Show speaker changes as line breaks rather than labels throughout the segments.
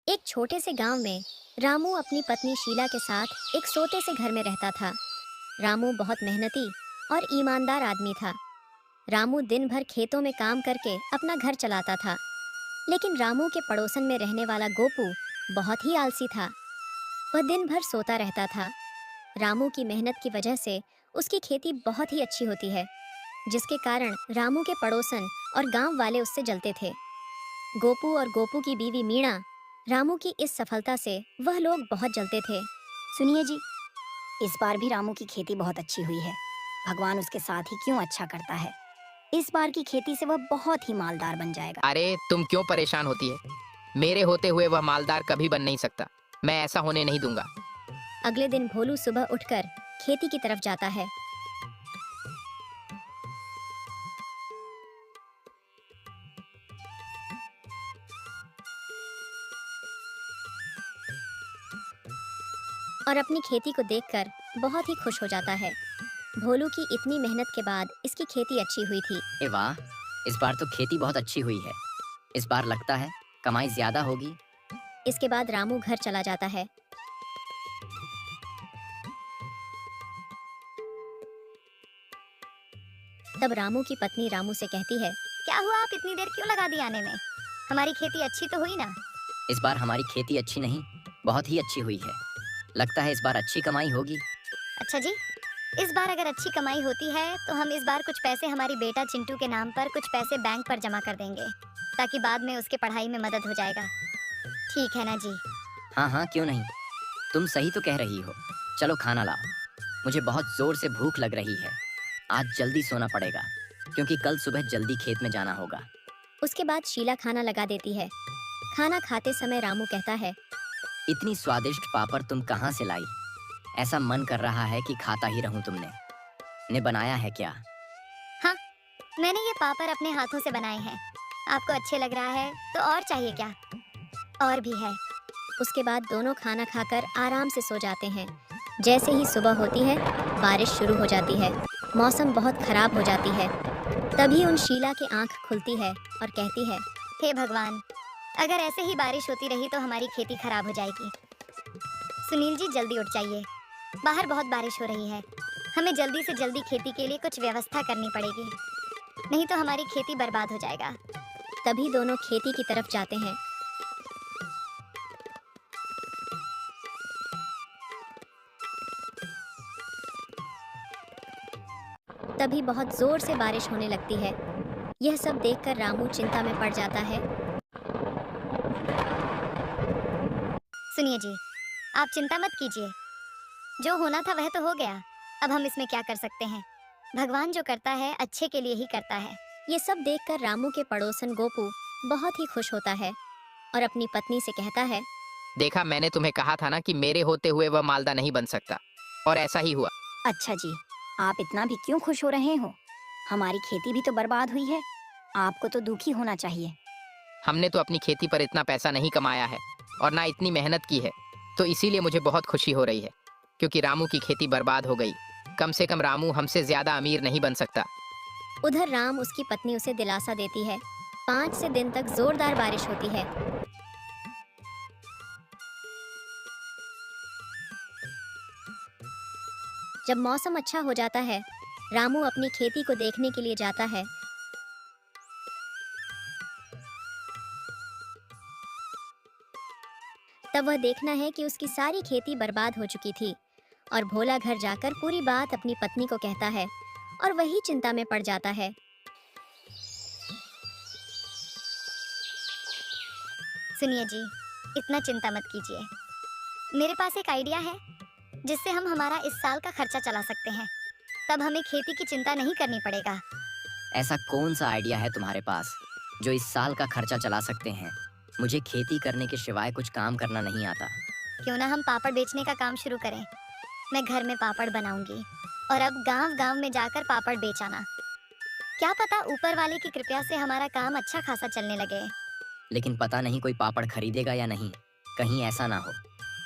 एक छोटे से गांव में रामू अपनी पत्नी शीला के साथ एक सोते से घर में रहता था। रामू बहुत मेहनती और ईमानदार आदमी था। रामू दिन भर खेतों में काम करके अपना घर चलाता था। लेकिन रामू के पड़ोसन में रहने वाला गोपू बहुत ही आलसी था। वह दिन भर सोता रहता था। रामू की मेहनत की वजह से उसकी खेती बहुत ही अच्छी होती है, जिसके कारण रामू के पड़ोसन और गांव वाले उससे जलते थे। गोपू और गोपू की बीवी मीणा रामू की इस सफलता से वह लोग बहुत जलते थे।
सुनिए जी, इस बार भी रामू की खेती बहुत अच्छी हुई है। भगवान उसके साथ ही क्यों अच्छा करता है। इस बार की खेती से वह बहुत ही मालदार बन जाएगा।
अरे तुम क्यों परेशान होती है? मेरे होते हुए वह मालदार कभी बन नहीं सकता। मैं ऐसा होने नहीं दूंगा।
अगले दिन भोलू सुबह उठकर खेती की तरफ जाता है। और अपनी खेती को देखकर बहुत ही खुश हो जाता है। भोलू की इतनी मेहनत के बाद इसकी खेती अच्छी हुई थी।
ए वाह, इस बार तो खेती बहुत अच्छी हुई है। इस बार लगता है कमाई ज्यादा होगी।
इसके बाद रामू घर चला जाता है। तब रामू की पत्नी रामू से कहती है,
क्या हुआ, आप इतनी देर क्यों लगा दी आने में? हमारी खेती अच्छी तो हुई ना?
इस बार हमारी खेती अच्छी नहीं, बहुत ही अच्छी हुई है। लगता है इस बार अच्छी कमाई होगी।
अच्छा जी, इस बार अगर अच्छी कमाई होती है तो हम इस बार कुछ पैसे हमारी बेटा चिंटू के नाम पर कुछ पैसे बैंक पर जमा कर देंगे, ताकि बाद में उसके पढ़ाई में मदद हो जाएगा। ठीक है ना जी?
हाँ हाँ, क्यों नहीं। तुम सही तो कह रही हो। चलो खाना लाओ, मुझे बहुत जोर से भूख लग रही है। आज जल्दी सोना पड़ेगा, क्योंकि कल सुबह जल्दी खेत में जाना होगा।
उसके बाद शीला खाना लगा देती है। खाना खाते समय रामू कहता है,
इतनी स्वादिष्ट पापड़ तुम कहाँ से लाई? ऐसा मन कर रहा है कि खाता ही रहूं। तुमने ने बनाया है क्या?
हाँ, मैंने ये पापड़ अपने हाथों से बनाए हैं। आपको अच्छे लग रहा है तो और चाहिए क्या? और भी है।
उसके बाद दोनों खाना खाकर आराम से सो जाते हैं। जैसे ही सुबह होती है, बारिश शुरू हो जाती है। मौसम बहुत खराब हो जाती है। तभी उन शीला की आंख खुलती है और कहती है,
हे भगवान, अगर ऐसे ही बारिश होती रही तो हमारी खेती खराब हो जाएगी। सुनील जी, जल्दी उठ जाइए, बाहर बहुत बारिश हो रही है। हमें जल्दी से जल्दी खेती के लिए कुछ व्यवस्था करनी पड़ेगी, नहीं तो हमारी खेती बर्बाद हो जाएगा।
तभी दोनों खेती की तरफ जाते हैं। तभी बहुत जोर से बारिश होने लगती है। यह सब देखकर रामू चिंता में पड़ जाता है।
सुनिए जी, आप चिंता मत कीजिए। जो होना था वह तो हो गया। अब हम इसमें क्या कर सकते हैं? भगवान जो करता है अच्छे के लिए ही करता है।
ये सब देखकर रामू के पड़ोसन गोपू बहुत ही खुश होता है और अपनी पत्नी से कहता है,
देखा, मैंने तुम्हें कहा था ना कि मेरे होते हुए वह मालदार नहीं बन सकता, और ऐसा ही हुआ।
अच्छा जी, आप इतना भी क्यों खुश हो रहे हो? हमारी खेती भी तो बर्बाद हुई है। आपको तो दुखी होना चाहिए।
हमने तो अपनी खेती पर इतना पैसा नहीं कमाया है और ना इतनी मेहनत की है, तो इसीलिए मुझे बहुत खुशी हो रही है, क्योंकि रामू की खेती बर्बाद हो गई। कम से कम रामू हमसे ज्यादा अमीर नहीं बन सकता।
उधर राम उसकी पत्नी उसे दिलासा देती है। 5 से दिन तक जोरदार बारिश होती है। जब मौसम अच्छा हो जाता है, रामू अपनी खेती को देखने के लिए जाता है। तब वह देखना है कि उसकी सारी खेती बर्बाद हो चुकी थी और भोला घर जाकर पूरी बात अपनी पत्नी को कहता है और वही चिंता में पड़ जाता है।
सुनिए जी, इतना चिंता मत कीजिए। मेरे पास एक आइडिया है जिससे हम हमारा इस साल का खर्चा चला सकते हैं। तब हमें खेती की चिंता नहीं करनी पड़ेगा।
ऐसा कौन सा आइडिया है तुम्हारे पास जो इस साल का खर्चा चला सकते हैं? मुझे खेती करने के सिवाय कुछ काम करना नहीं आता।
क्यों ना हम पापड़ बेचने का काम शुरू करें? मैं घर में पापड़ बनाऊंगी और अब गांव-गांव में जाकर पापड़ बेच आना। क्या पता ऊपर वाले की कृपा से हमारा काम अच्छा खासा चलने लगे।
लेकिन पता नहीं कोई पापड़ खरीदेगा या नहीं। कहीं ऐसा ना हो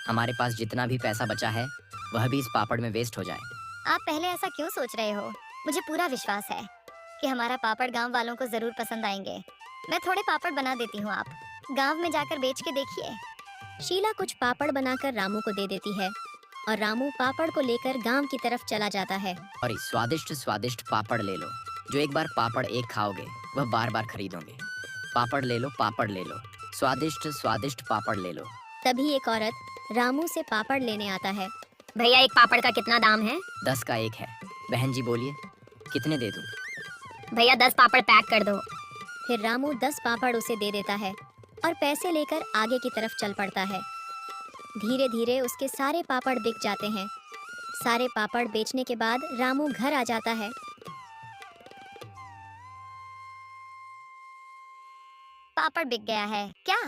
हमारे पास जितना भी पैसा बचा है वह भी इस पापड़ में वेस्ट हो जाए।
आप पहले ऐसा क्यों सोच रहे हो? मुझे पूरा विश्वास है कि हमारा पापड़ गांव वालों को जरूर पसंद आएंगे। मैं थोड़े पापड़ बना देती हूँ, आप गांव में जाकर बेच के देखिए।
शीला कुछ पापड़ बनाकर रामू को दे देती है और रामू पापड़ को लेकर गांव की तरफ चला जाता है।
और इस स्वादिष्ट स्वादिष्ट पापड़ ले लो। जो एक बार पापड़ एक खाओगे वह बार बार खरीदोगे। पापड़ ले लो, पापड़ ले लो, स्वादिष्ट स्वादिष्ट पापड़ ले लो।
तभी एक औरत रामू से पापड़ लेने आता है।
भैया एक पापड़ का कितना दाम है?
10 का एक है। बहन जी बोलिए, कितने दे दूं?
भैया 10 पापड़ पैक कर दो।
फिर रामू 10 पापड़ उसे दे देता है और पैसे लेकर आगे की तरफ चल पड़ता है। धीरे धीरे उसके सारे पापड़ बिक जाते हैं। सारे पापड़ बेचने के बाद रामू घर आ जाता है।
पापड़ बिक गया है क्या?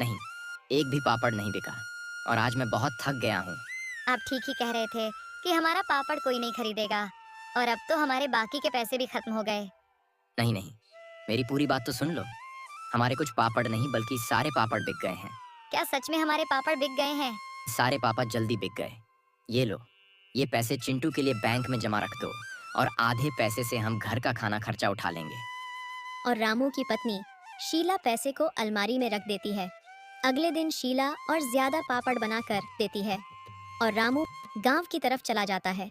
नहीं, एक भी पापड़ नहीं बिका और आज मैं बहुत थक गया हूँ।
आप ठीक ही कह रहे थे कि हमारा पापड़ कोई नहीं खरीदेगा और अब तो हमारे बाकी के पैसे भी खत्म हो गए।
नहीं नहीं, मेरी पूरी बात तो सुन लो। हमारे कुछ पापड़ नहीं बल्कि सारे पापड़ बिक गए हैं।
क्या सच में हमारे पापड़ बिक गए हैं?
सारे पापड़ जल्दी बिक गए। ये लो, ये पैसे चिंटू के लिए बैंक में जमा रख दो और आधे पैसे से हम घर का खाना खर्चा उठा लेंगे।
और रामू की पत्नी शीला पैसे को अलमारी में रख देती है। अगले दिन शीला और ज्यादा पापड़ बनाकर देती है और रामू गांव की तरफ चला जाता है।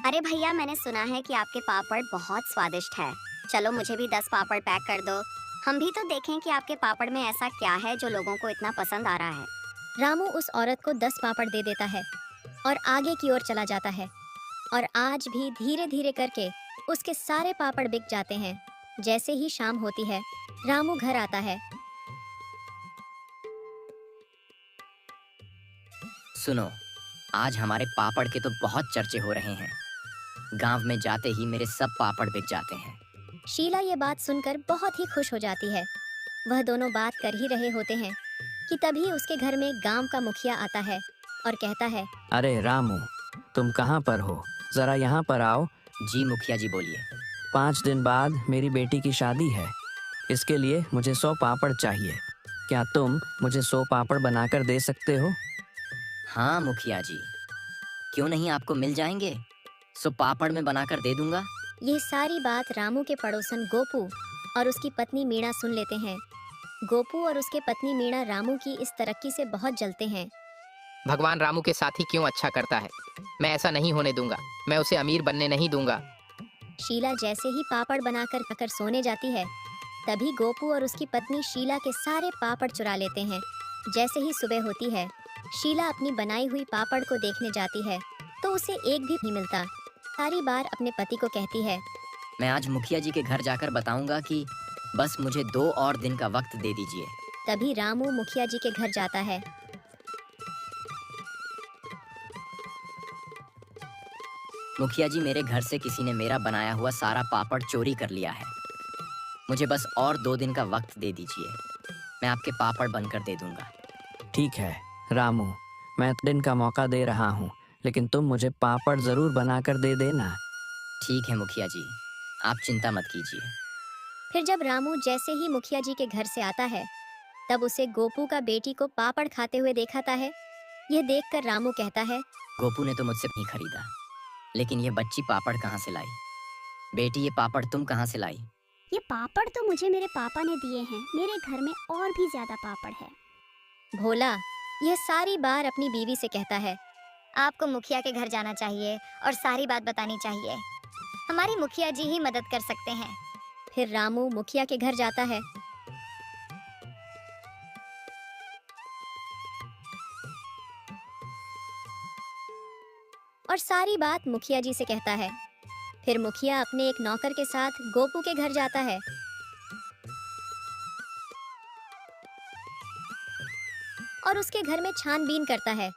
अरे भैया, मैंने सुना है कि आपके पापड़ बहुत स्वादिष्ट है। चलो मुझे भी 10 पापड़ पैक कर दो। हम भी तो देखें कि आपके पापड़ में ऐसा क्या है जो लोगों को इतना पसंद आ रहा है।
रामू उस औरत को 10 पापड़ दे देता है और आगे की ओर चला जाता है। और आज भी धीरे धीरे करके उसके सारे पापड़ बिक जाते हैं। जैसे ही शाम होती है, रामू घर आता है।
सुनो, आज हमारे पापड़ के तो बहुत चर्चे हो रहे हैं। गांव में जाते ही मेरे सब पापड़ बिक जाते हैं।
शीला ये बात सुनकर बहुत ही खुश हो जाती है। वह दोनों बात कर ही रहे होते हैं कि तभी उसके घर में गांव का मुखिया आता है और कहता है,
अरे रामू, तुम कहाँ पर हो? जरा यहाँ पर आओ।
जी मुखिया जी बोलिए।
5 दिन बाद मेरी बेटी की शादी है। इसके लिए मुझे 100 पापड़ चाहिए। क्या तुम मुझे 100 पापड़ बनाकर दे सकते हो?
हाँ मुखिया जी, क्यों नहीं, आपको मिल जाएंगे। सो पापड़ में बनाकर दे दूंगा।
ये सारी बात रामू के पड़ोसन गोपू और उसकी पत्नी मीणा सुन लेते हैं। गोपू और उसके पत्नी मीणा रामू की इस तरक्की से बहुत जलते हैं।
भगवान रामू के साथ ही क्यों अच्छा करता है। मैं ऐसा नहीं होने दूंगा। मैं उसे अमीर बनने नहीं दूंगा।
शीला जैसे ही पापड़ बनाकर सोने जाती है, तभी गोपू और उसकी पत्नी शीला के सारे पापड़ चुरा लेते हैं। जैसे ही सुबह होती है, शीला अपनी बनाई हुई पापड़ को देखने जाती है तो उसे एक भी नहीं मिलता। सारी बार अपने पति को कहती है,
मैं आज मुखिया जी के घर जाकर बताऊंगा कि बस मुझे 2 और दिन का वक्त दे दीजिए।
तभी रामू मुखिया जी के घर जाता है।
मुखिया जी, मेरे घर से किसी ने मेरा बनाया हुआ सारा पापड़ चोरी कर लिया है। मुझे बस और 2 दिन का वक्त दे दीजिए। मैं आपके पापड़ बनकर दे दूंगा।
ठीक है रामू, मैं दिन का मौका दे रहा हूँ, लेकिन तुम मुझे पापड़ जरूर बनाकर दे देना।
ठीक है मुखिया जी, आप चिंता मत कीजिए।
फिर जब रामू जैसे ही मुखिया जी के घर से आता है, तब उसे गोपू का बेटी को पापड़ खाते हुए देखाता है। यह देखकर रामू कहता है,
गोपू ने तो मुझसे नहीं खरीदा, लेकिन ये बच्ची पापड़ कहाँ से लाई? बेटी, ये पापड़ तुम कहाँ से लाई?
ये पापड़ तो मुझे मेरे पापा ने दिए हैं। मेरे घर में और भी ज्यादा पापड़ है।
भोला यह सारी बार अपनी बीवी से कहता है।
आपको मुखिया के घर जाना चाहिए और सारी बात बतानी चाहिए। हमारी मुखिया जी ही मदद कर सकते हैं।
फिर रामू मुखिया के घर जाता है। और सारी बात मुखिया जी से कहता है। फिर मुखिया अपने एक नौकर के साथ गोपू के घर जाता है। और उसके घर में छानबीन करता है।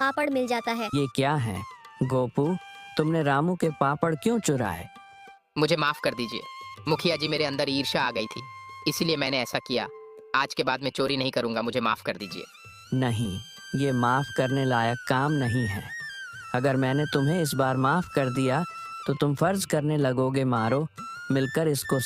पापड़ मिल जाता है।
ये क्या है गोपू, तुमने रामू के पापड़ क्यों चुराए?
मुझे माफ कर दीजिए। मुखिया जी, मेरे अंदर ईर्ष्या आ गई थी, इसीलिए मैंने ऐसा किया। आज के बाद मैं चोरी नहीं करूंगा। मुझे माफ कर दीजिए।
नहीं, ये माफ करने लायक काम नहीं है। अगर मैंने तुम्हें इस बार माफ कर दिया तो तुम फर्ज करने लगोगे मारो, मिलकर इसको